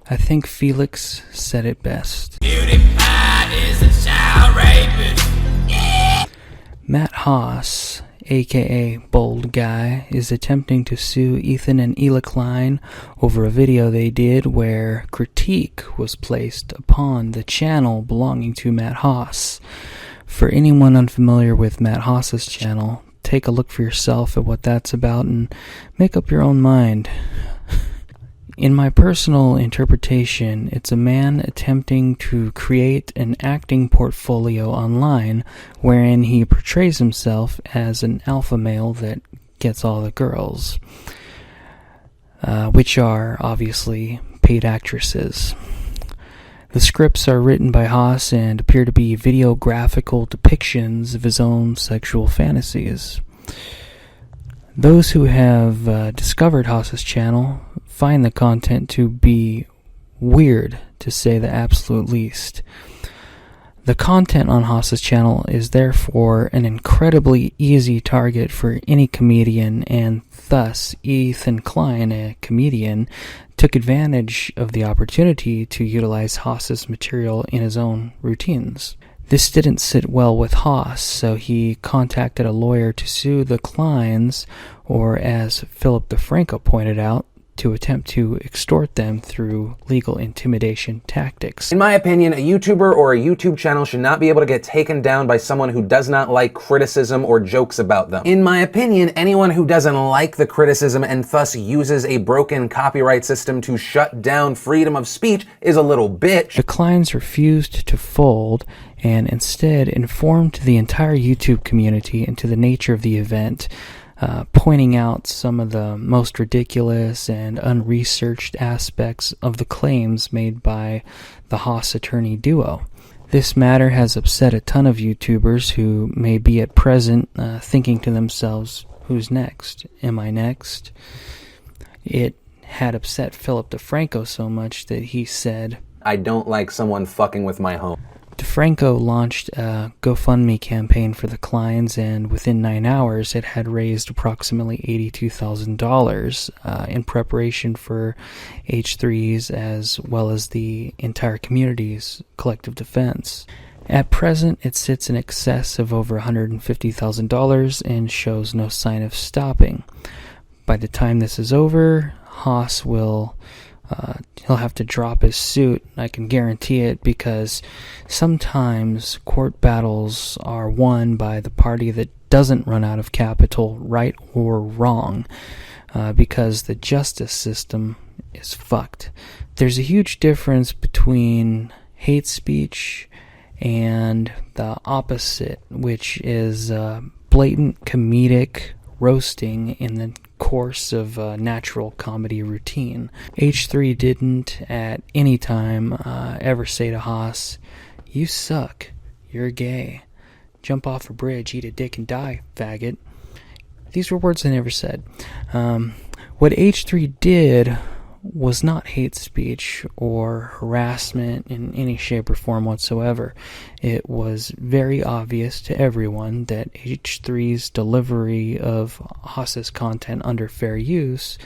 I think Felix said it best. PewDiePie is a child rapist. Yeah. Matt Hoss, aka Bold Guy, is attempting to sue Ethan and Ela Klein over a video they did where critique was placed upon the channel belonging to Matt Hoss. For anyone unfamiliar with Matt Hoss's channel, take a look for yourself at what that's about and make up your own mind. In my personal interpretation, it's a man attempting to create an acting portfolio online wherein he portrays himself as an alpha male that gets all the girls, which are obviously paid actresses. The scripts are written by Hoss and appear to be videographical depictions of his own sexual fantasies. Those who have discovered Hoss's channel find the content to be weird, to say the absolute least. The content on Hoss's channel is therefore an incredibly easy target for any comedian, and thus Ethan Klein, a comedian, took advantage of the opportunity to utilize Hoss's material in his own routines. This didn't sit well with Hoss, so he contacted a lawyer to sue the Kleins, or as Philip DeFranco pointed out, to attempt to extort them through legal intimidation tactics. In my opinion, a YouTuber or a YouTube channel should not be able to get taken down by someone who does not like criticism or jokes about them. In my opinion, anyone who doesn't like the criticism and thus uses a broken copyright system to shut down freedom of speech is a little bitch. The Kleins refused to fold and instead informed the entire YouTube community into the nature of the event, pointing out some of the most ridiculous and unresearched aspects of the claims made by the Hoss attorney duo. This matter has upset a ton of YouTubers who may be at present thinking to themselves, who's next? Am I next? It had upset Philip DeFranco so much that he said, I don't like someone fucking with my home. DeFranco launched a GoFundMe campaign for the Kleins, and within 9 hours it had raised approximately $82,000 in preparation for H3's as well as the entire community's collective defense. At present, it sits in excess of over $150,000 and shows no sign of stopping. By the time this is over, Hoss will he'll have to drop his suit. I can guarantee it, because sometimes court battles are won by the party that doesn't run out of capital, right or wrong, because the justice system is fucked. There's a huge difference between hate speech and the opposite, which is blatant comedic roasting in the course of a natural comedy routine. H3 didn't at any time ever say to Hoss, "You suck, you're gay, jump off a bridge, eat a dick and die, faggot." These were words I never said. What H3 did was not hate speech or harassment in any shape or form whatsoever. It was very obvious to everyone that H3's delivery of Hoss's content under fair use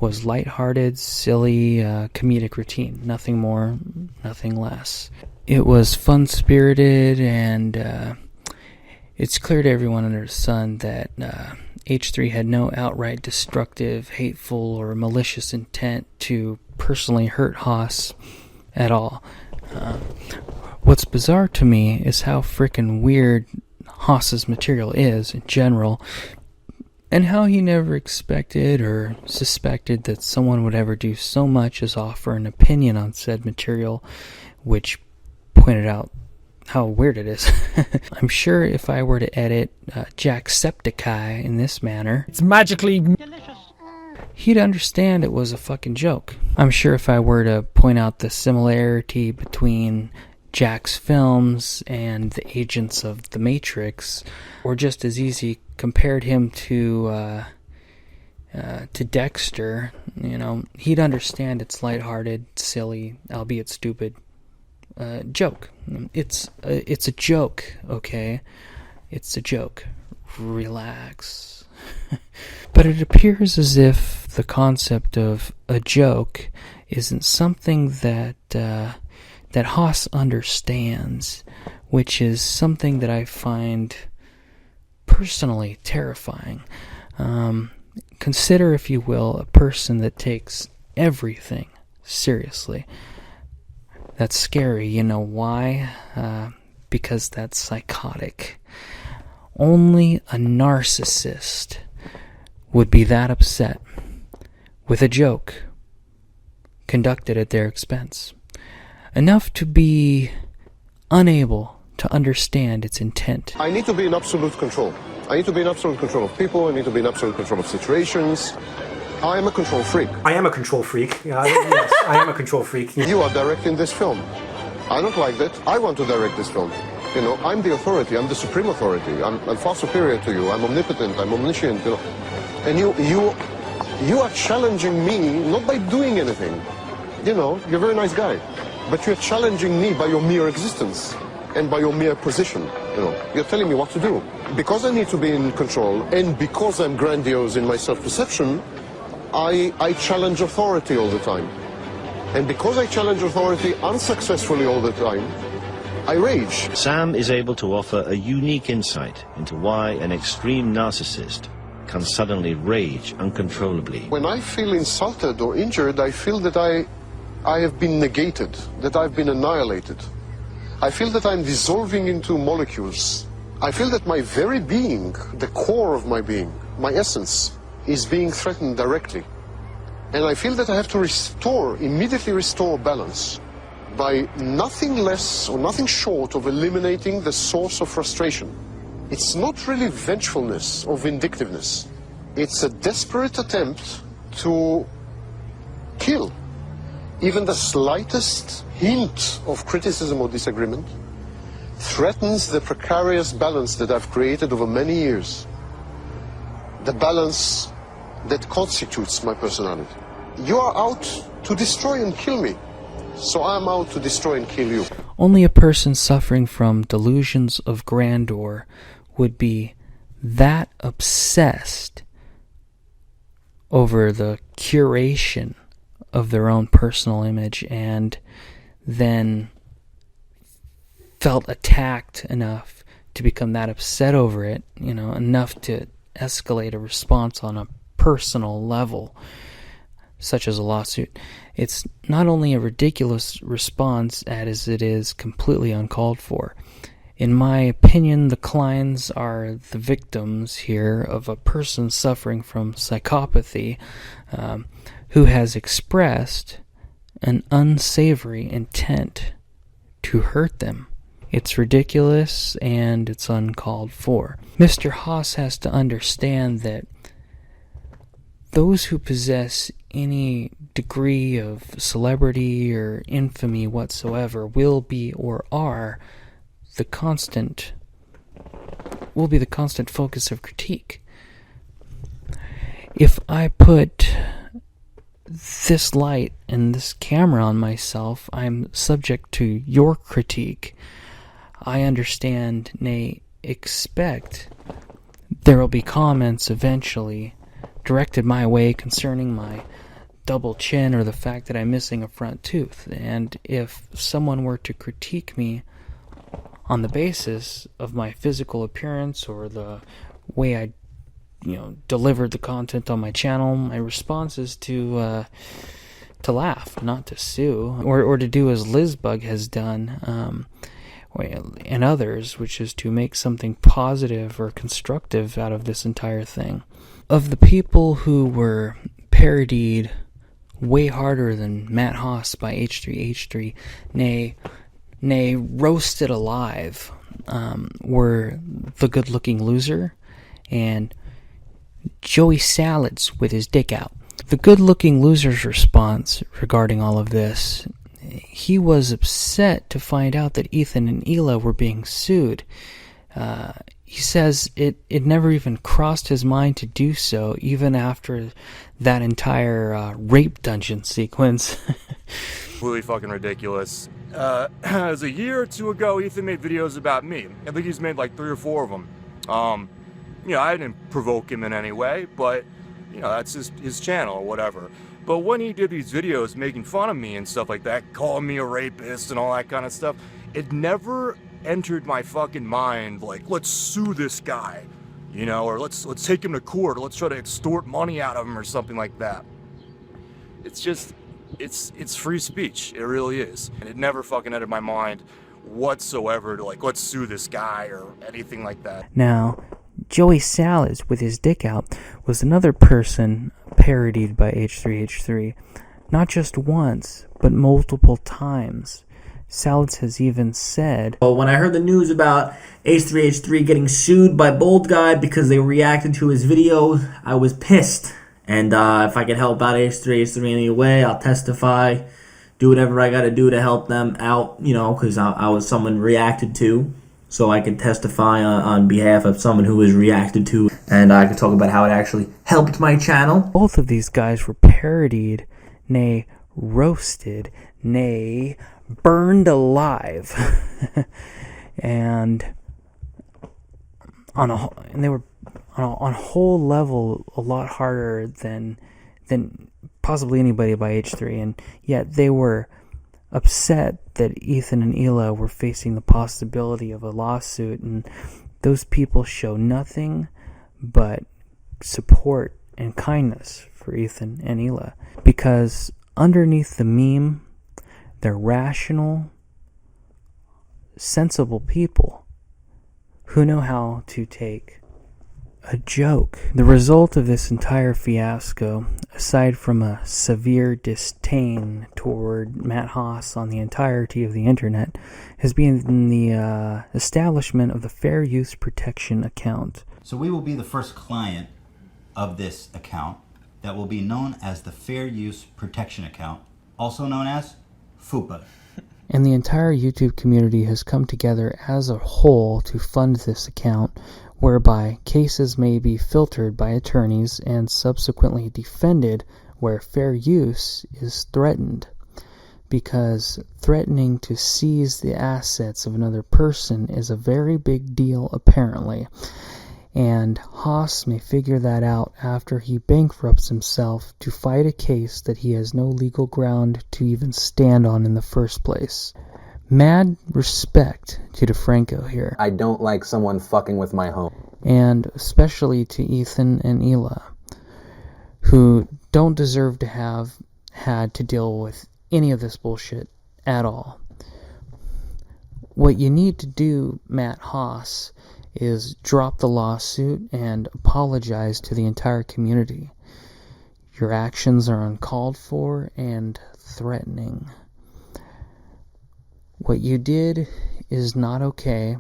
was lighthearted, silly, comedic routine. Nothing more, nothing less. It was fun-spirited, and it's clear to everyone under the sun that H3 had no outright destructive, hateful, or malicious intent to personally hurt Hoss at all. What's bizarre to me is how frickin' weird Hoss's material is in general, and how he never expected or suspected that someone would ever do so much as offer an opinion on said material, which pointed out how weird it is. I'm sure if I were to edit Jacksepticeye in this manner, it's magically delicious, he'd understand it was a fucking joke. I'm sure if I were to point out the similarity between Jack's films and the agents of the Matrix, or just as easy compared him to Dexter, he'd understand it's lighthearted, silly, albeit stupid joke. It's a joke, okay? It's a joke. Relax. But it appears as if the concept of a joke isn't something that that Hoss understands, which is something that I find personally terrifying. Consider, if you will, a person that takes everything seriously. That's scary. You know why? Because that's psychotic. Only a narcissist would be that upset with a joke conducted at their expense, enough to be unable to understand its intent. I need to be in absolute control. I need to be in absolute control of people. I need to be in absolute control of situations. I am a control freak. I am a control freak. Yes, I am a control freak. You are directing this film. I don't like that. I want to direct this film. You know, I'm the authority. I'm the supreme authority. I'm far superior to you. I'm omnipotent. I'm omniscient. You know, and you are challenging me not by doing anything. You know, you're a very nice guy, but you're challenging me by your mere existence and by your mere position. You know, you're telling me what to do. Because I need to be in control, and because I'm grandiose in my self-perception, I challenge authority all the time. And because I challenge authority unsuccessfully all the time, I rage. Sam is able to offer a unique insight into why an extreme narcissist can suddenly rage uncontrollably. When I feel insulted or injured, I feel that I have been negated, that I've been annihilated. I feel that I'm dissolving into molecules. I feel that my very being, the core of my being, my essence, is being threatened directly. And I feel that I have to immediately restore balance by nothing less or nothing short of eliminating the source of frustration. It's not really vengefulness or vindictiveness. It's a desperate attempt to kill. Even the slightest hint of criticism or disagreement threatens the precarious balance that I've created over many years. The balance that constitutes my personality. You are out to destroy and kill me, so I'm out to destroy and kill you. Only a person suffering from delusions of grandeur would be that obsessed over the curation of their own personal image and then felt attacked enough to become that upset over it, you know, enough to escalate a response on a personal level, such as a lawsuit. It's not only a ridiculous response as it is completely uncalled for. In my opinion, the clients are the victims here of a person suffering from psychopathy who has expressed an unsavory intent to hurt them. It's ridiculous and it's uncalled for. Mr. Hoss has to understand that those who possess any degree of celebrity or infamy whatsoever will be or are the constant focus of critique. If I put this light and this camera on myself, I'm subject to your critique. I understand, nay, expect there will be comments eventually directed my way concerning my double chin or the fact that I'm missing a front tooth. And if someone were to critique me on the basis of my physical appearance or the way I delivered the content on my channel, my response is to laugh, not to sue, or to do as Lizbug has done, and others, which is to make something positive or constructive out of this entire thing. Of the people who were parodied way harder than Matt Hoss by H3H3, nay, roasted alive, were the good-looking loser and Joey Salads with his dick out. The good-looking loser's response regarding all of this, he was upset to find out that Ethan and Hila were being sued. He says it never even crossed his mind to do so, even after that entire rape dungeon sequence. Really fucking ridiculous. It was a year or two ago, Ethan made videos about me. I think he's made like 3 or 4 of them. I didn't provoke him in any way, but, that's his channel or whatever. But when he did these videos making fun of me and stuff like that, calling me a rapist and all that kind of stuff, it never entered my fucking mind like, let's sue this guy, you know, or let's take him to court, or let's try to extort money out of him or something like that. It's just, it's free speech. It really is. And it never fucking entered my mind whatsoever to like, let's sue this guy or anything like that. Now, Joey Salads with his dick out was another person parodied by H3H3, not just once, but multiple times. Salads has even said, Well, when I heard the news about H3H3 getting sued by Bold Guy because they reacted to his video, I was pissed. And if I could help out H3H3 in any way, I'll testify, do whatever I gotta do to help them out, you know, because I was someone reacted to. So I could testify on behalf of someone who was reacted to, and I could talk about how it actually helped my channel. Both of these guys were parodied, nay, roasted, nay, burned alive. and they were on a whole level a lot harder than possibly anybody by H3, and yet they were upset that Ethan and Hila were facing the possibility of a lawsuit, and those people show nothing but support and kindness for Ethan and Hila, because underneath the meme, they're rational, sensible people who know how to take a joke. The result of this entire fiasco, aside from a severe disdain toward Matt Haas on the entirety of the internet, has been the establishment of the Fair Use Protection account. So we will be the first client of this account that will be known as the Fair Use Protection account, also known as FUPA. And the entire YouTube community has come together as a whole to fund this account, whereby cases may be filtered by attorneys and subsequently defended where fair use is threatened. Because threatening to seize the assets of another person is a very big deal, apparently. And Haas may figure that out after he bankrupts himself to fight a case that he has no legal ground to even stand on in the first place. Mad respect to DeFranco here. I don't like someone fucking with my home. And especially to Ethan and Hila, who don't deserve to have had to deal with any of this bullshit at all. What you need to do, Matt Haas, is drop the lawsuit and apologize to the entire community. Your actions are uncalled for and threatening. What you did is not okay,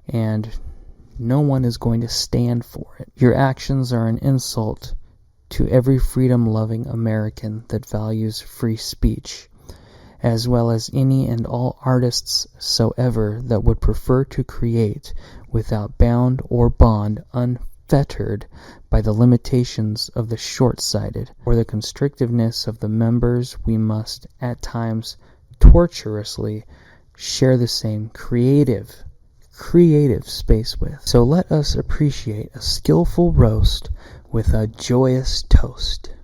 and no one is going to stand for it. Your actions are an insult to every freedom-loving American that values free speech, as well as any and all artists soever that would prefer to create without bound or bond, unfettered by the limitations of the short-sighted or the constrictiveness of the members we must at times tortuously share the same creative space with. So let us appreciate a skillful roast with a joyous toast.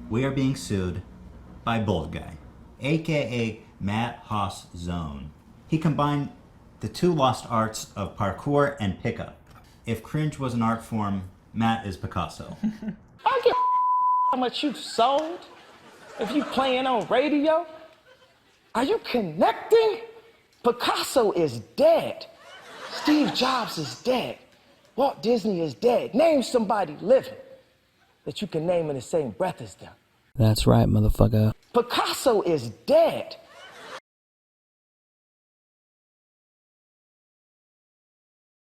We are being sued by Bold Guy, aka Matt Haas Zone. He combined the two lost arts of parkour and pickup. If cringe was an art form, Matt is Picasso. I give how much you sold. If you playing on radio, are you connecting? Picasso is dead. Steve Jobs is dead. Walt Disney is dead. Name somebody living that you can name in the same breath as them. That's right, motherfucker. Picasso is dead.